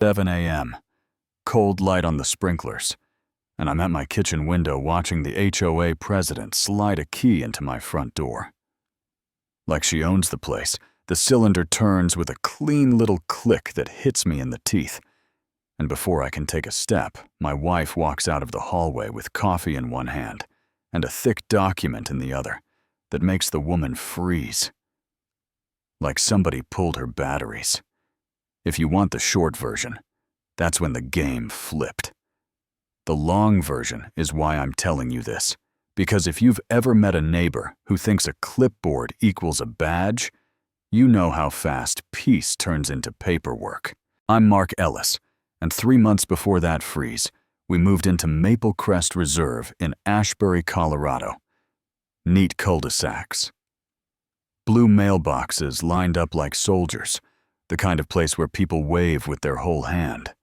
7 a.m., cold light on the sprinklers, and I'm at my kitchen window watching the HOA president slide a key into my front door. Like she owns the place, the cylinder turns with a clean little click that hits me in the teeth, and before I can take a step, my wife walks out of the hallway with coffee in one hand and a thick document in the other that makes the woman freeze. Like somebody pulled her batteries. If you want the short version, that's when the game flipped. The long version is why I'm telling you this, because if you've ever met a neighbor who thinks a clipboard equals a badge, you know how fast peace turns into paperwork. I'm Mark Ellis, and 3 months before that freeze, we moved into Maple Crest Reserve in Ashbury, Colorado. Neat cul-de-sacs. Blue mailboxes lined up like soldiers, the kind of place where people wave with their whole hand.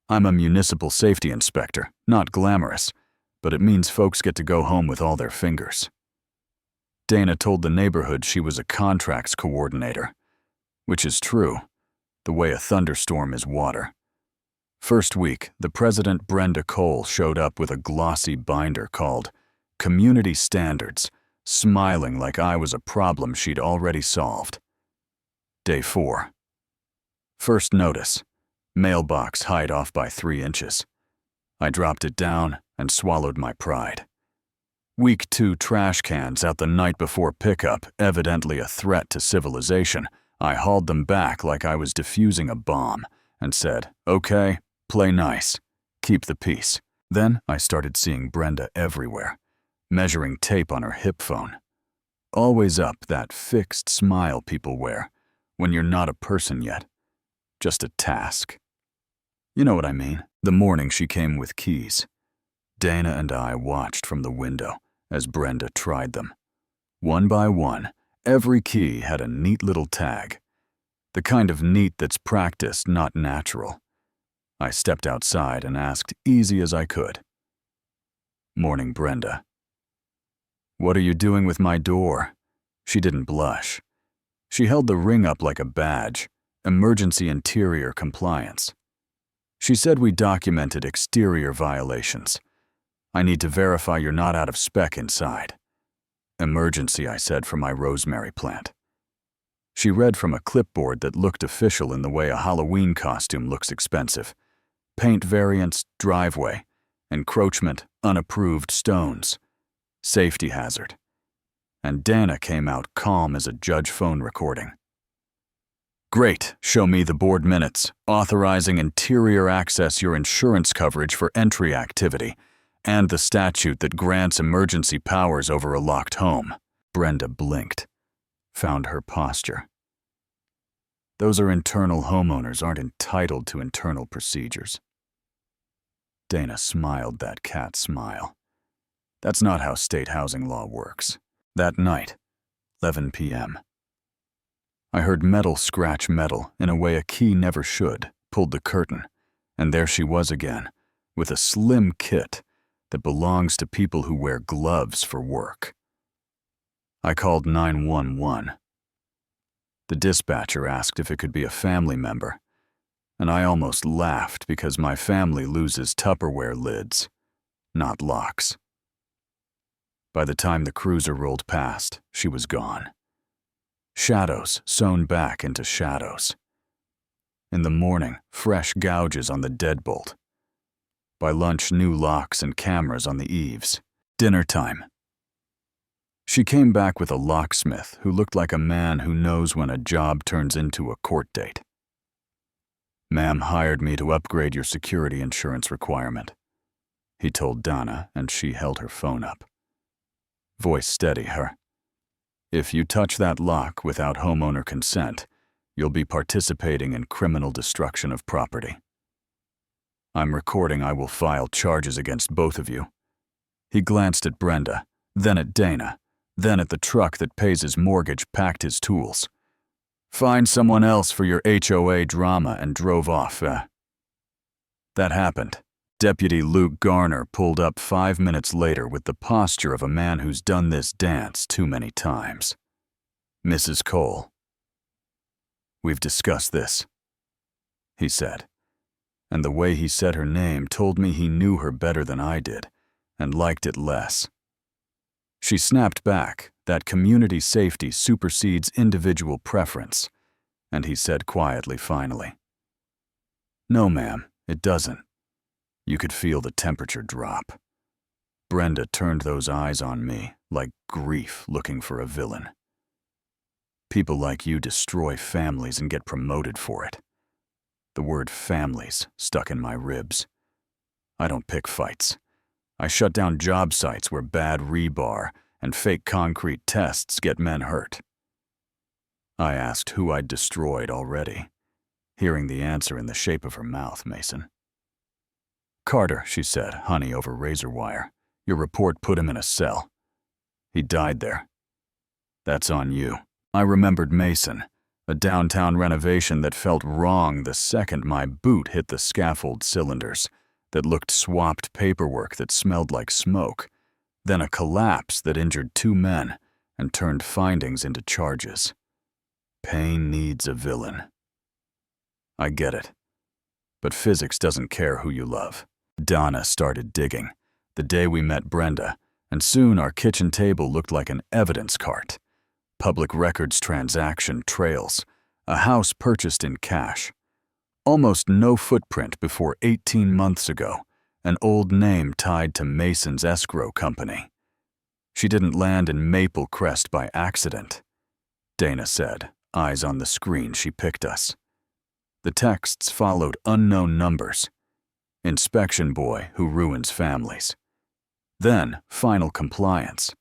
I'm a municipal safety inspector, not glamorous, but it means folks get to go home with all their fingers. Dana told the neighborhood she was a contracts coordinator, which is true, the way a thunderstorm is water. First week, the president Brenda Cole showed up with a glossy binder called Community Standards, smiling like I was a problem she'd already solved. Day 4. First notice, mailbox height off by 3 inches. I dropped it down and swallowed my pride. Week 2 trash cans out the night before pickup, evidently a threat to civilization. I hauled them back like I was defusing a bomb and said, "Okay, play nice. Keep the peace." Then I started seeing Brenda everywhere, measuring tape on her hip phone. Always up, that fixed smile people wear when you're not a person yet, just a task. You know what I mean. The morning she came with keys, Dana and I watched from the window as Brenda tried them. One by one, every key had a neat little tag, the kind of neat that's practiced, not natural. I stepped outside and asked easy as I could, "Morning, Brenda." "What are you doing with my door?" She didn't blush. She held the ring up like a badge, emergency interior compliance. She said we documented exterior violations. "I need to verify you're not out of spec inside." "Emergency," I said, for my rosemary plant. She read from a clipboard that looked official in the way a Halloween costume looks expensive. Paint variance, driveway, encroachment, unapproved stones, safety hazard. And Dana came out calm as a judge phone recording. "Great, show me the board minutes, authorizing interior access your insurance coverage for entry activity, and the statute that grants emergency powers over a locked home." Brenda blinked, found her posture. Those are internal homeowners, aren't entitled to internal procedures. Dana smiled that cat smile. That's not how state housing law works. That night, 11 p.m. I heard metal scratch metal in a way a key never should, pulled the curtain, and there she was again, with a slim kit that belongs to people who wear gloves for work. I called 911. The dispatcher asked if it could be a family member, and I almost laughed because my family loses Tupperware lids, not locks. By the time the cruiser rolled past, she was gone. Shadows sewn back into shadows. In the morning, fresh gouges on the deadbolt. By lunch, new locks and cameras on the eaves. Dinner time. She came back with a locksmith who looked like a man who knows when a job turns into a court date. "Ma'am hired me to upgrade your security insurance requirement," he told Donna, and she held her phone up. Voice steady, her. "If you touch that lock without homeowner consent, you'll be participating in criminal destruction of property. I'm recording. I will file charges against both of you." He glanced at Brenda, then at Dana, then at the truck that pays his mortgage, packed his tools. "Find someone else for your HOA drama," and drove off. That happened. Deputy Luke Garner pulled up 5 minutes later with the posture of a man who's done this dance too many times. "Mrs. Cole, we've discussed this," he said. and the way he said her name told me he knew her better than I did, and liked it less. She snapped back that community safety supersedes individual preference, and he said quietly finally, "No, ma'am, it doesn't." You could feel the temperature drop. Brenda turned those eyes on me like grief looking for a villain. People like you destroy families and get promoted for it. The word families stuck in my ribs. I don't pick fights. I shut down job sites where bad rebar and fake concrete tests get men hurt. I asked who I'd destroyed already, hearing the answer in the shape of her mouth, Mason. "Carter," she said, honey over razor wire. "Your report put him in a cell. He died there. That's on you." I remembered Mason, a downtown renovation that felt wrong the second my boot hit the scaffold cylinders, that looked swapped paperwork that smelled like smoke, then a collapse that injured 2 men and turned findings into charges. Pain needs a villain. I get it. But physics doesn't care who you love. Donna started digging, the day we met Brenda, and soon our kitchen table looked like an evidence cart. Public records transaction trails, a house purchased in cash. Almost no footprint before 18 months ago, an old name tied to Mason's escrow company. She didn't land in Maple Crest by accident, Dana said, eyes on the screen she picked us. The texts followed unknown numbers. Inspection boy who ruins families. Then, final compliance.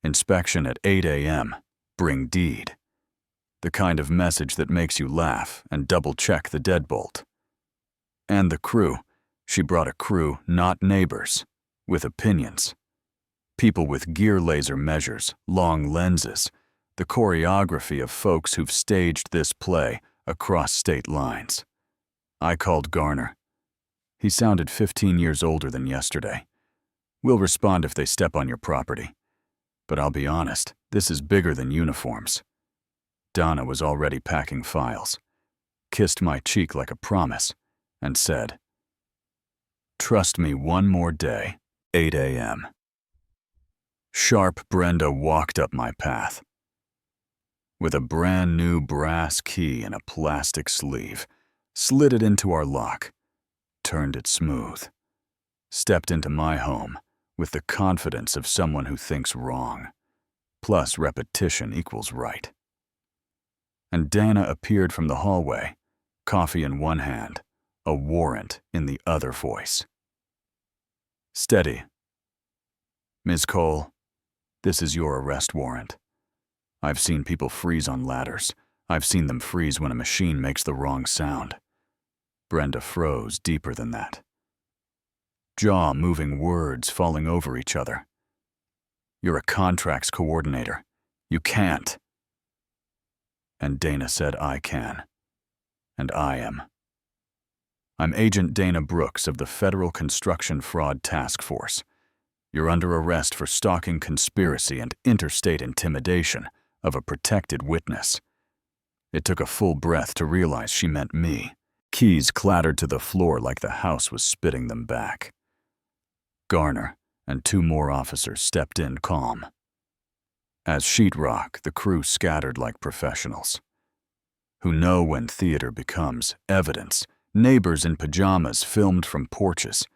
Inspection at 8 a.m. Bring deed. The kind of message that makes you laugh and double-check the deadbolt. And the crew. She brought a crew, not neighbors, with opinions. People with gear laser measures, long lenses, the choreography of folks who've staged this play across state lines. I called Garner. He sounded 15 years older than yesterday. "We'll respond if they step on your property. But I'll be honest, this is bigger than uniforms." Donna was already packing files, kissed my cheek like a promise, and said, "Trust me one more day, 8 a.m. Sharp Brenda walked up my path. With a brand new brass key in a plastic sleeve, slid it into our lock, turned it smooth, stepped into my home with the confidence of someone who thinks wrong, plus repetition equals right. And Dana appeared from the hallway, coffee in one hand, a warrant in the other voice. "Steady. Ms. Cole, this is your arrest warrant. I've seen people freeze on ladders. I've seen them freeze when a machine makes the wrong sound." Brenda froze deeper than that. Jaw-moving words falling over each other. "You're a contracts coordinator. You can't." And Dana said I can. And I am. I'm Agent Dana Brooks of the Federal Construction Fraud Task Force. You're under arrest for stalking conspiracy and interstate intimidation of a protected witness. It took a full breath to realize she meant me. Keys clattered to the floor like the house was spitting them back. Garner and 2 more officers stepped in calm. As sheetrock, the crew scattered like professionals, who know when theater becomes evidence, neighbors in pajamas filmed from porches,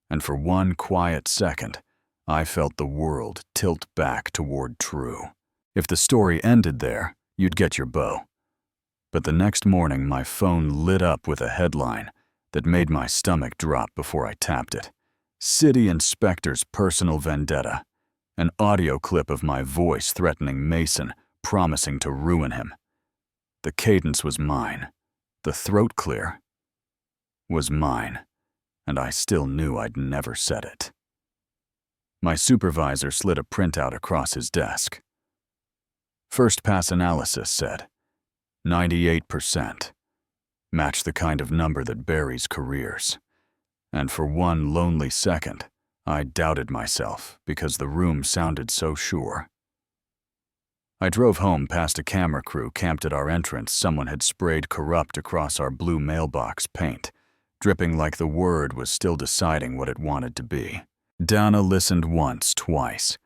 and for one quiet second, I felt the world tilt back toward true. If the story ended there, you'd get your bow. But the next morning, my phone lit up with a headline that made my stomach drop before I tapped it. City Inspector's Personal Vendetta. An audio clip of my voice threatening Mason, promising to ruin him. The cadence was mine. The throat clear was mine, and I still knew I'd never said it. My supervisor slid a printout across his desk. First pass analysis said, 98%. Match the kind of number that buries careers. And for one lonely second, I doubted myself because the room sounded so sure. I drove home past a camera crew camped at our entrance. Someone had sprayed corrupt across our blue mailbox paint, dripping like the word was still deciding what it wanted to be. Dana listened once, twice,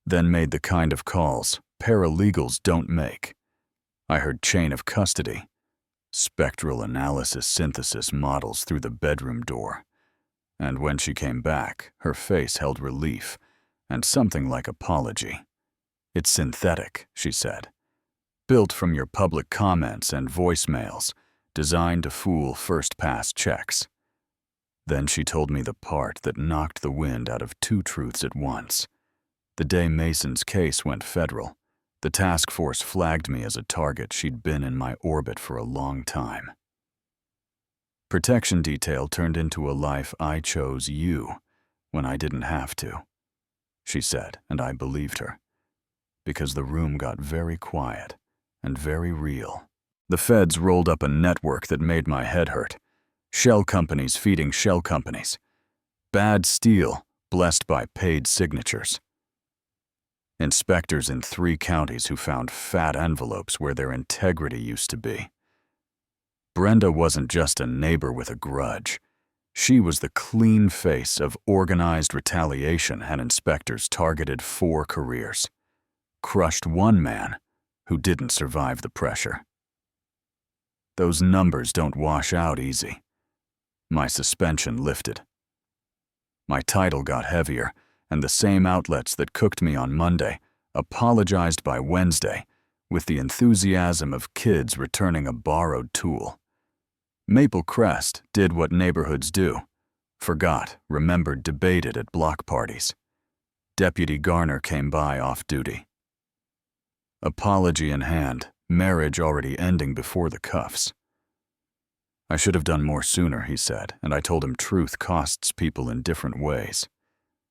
then made the kind of calls paralegals don't make. I heard chain of custody, spectral analysis synthesis models through the bedroom door. And when she came back, her face held relief and something like apology. It's synthetic, she said. Built from your public comments and voicemails, designed to fool first-pass checks. Then she told me the part that knocked the wind out of two truths at once. The day Mason's case went federal, the task force flagged me as a target she'd been in my orbit for a long time. Protection detail turned into a life I chose you when I didn't have to, she said, and I believed her, because the room got very quiet and very real. The feds rolled up a network that made my head hurt. Shell companies feeding shell companies. Bad steel, blessed by paid signatures. Inspectors in 3 counties who found fat envelopes where their integrity used to be. Brenda wasn't just a neighbor with a grudge. She was the clean face of organized retaliation, and inspectors targeted 4 careers. Crushed one man who didn't survive the pressure. Those numbers don't wash out easy. My suspension lifted. My title got heavier, and the same outlets that cooked me on Monday apologized by Wednesday with the enthusiasm of kids returning a borrowed tool. Maple Crest did what neighborhoods do. Forgot, remembered, debated at block parties. Deputy Garner came by off duty. Apology in hand, marriage already ending before the cuffs. I should have done more sooner, he said, and I told him truth costs people in different ways.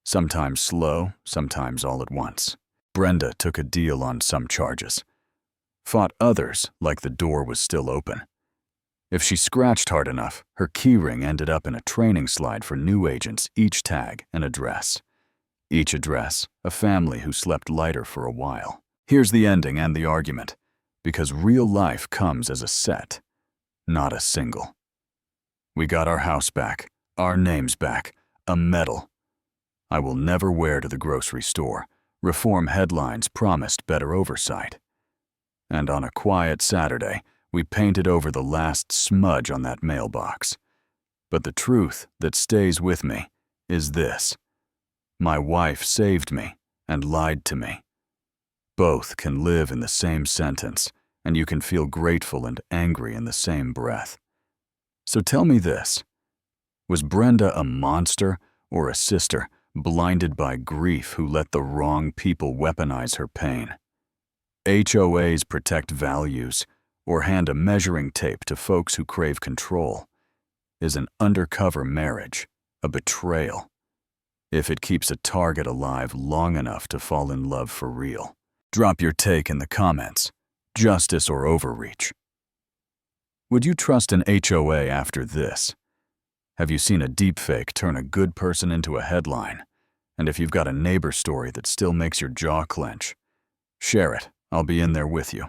Sometimes slow, sometimes all at once. Brenda took a deal on some charges. Fought others like the door was still open. If she scratched hard enough, her keyring ended up in a training slide for new agents, each tag an address. Each address, a family who slept lighter for a while. Here's the ending and the argument, because real life comes as a set, not a single. We got our house back, our names back, a medal. I will never wear to the grocery store. Reform headlines promised better oversight. And on a quiet Saturday, we painted over the last smudge on that mailbox. But the truth that stays with me is this. My wife saved me and lied to me. Both can live in the same sentence, and you can feel grateful and angry in the same breath. So tell me this. Was Brenda a monster or a sister blinded by grief who let the wrong people weaponize her pain? HOAs protect values or hand a measuring tape to folks who crave control. Is an undercover marriage a betrayal if it keeps a target alive long enough to fall in love for real? Drop your take in the comments. Justice or overreach? Would you trust an HOA after this? Have you seen a deepfake turn a good person into a headline? And if you've got a neighbor story that still makes your jaw clench, share it. I'll be in there with you.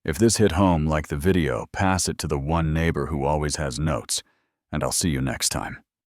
If this hit home like the video, pass it to the one neighbor who always has notes, and I'll see you next time.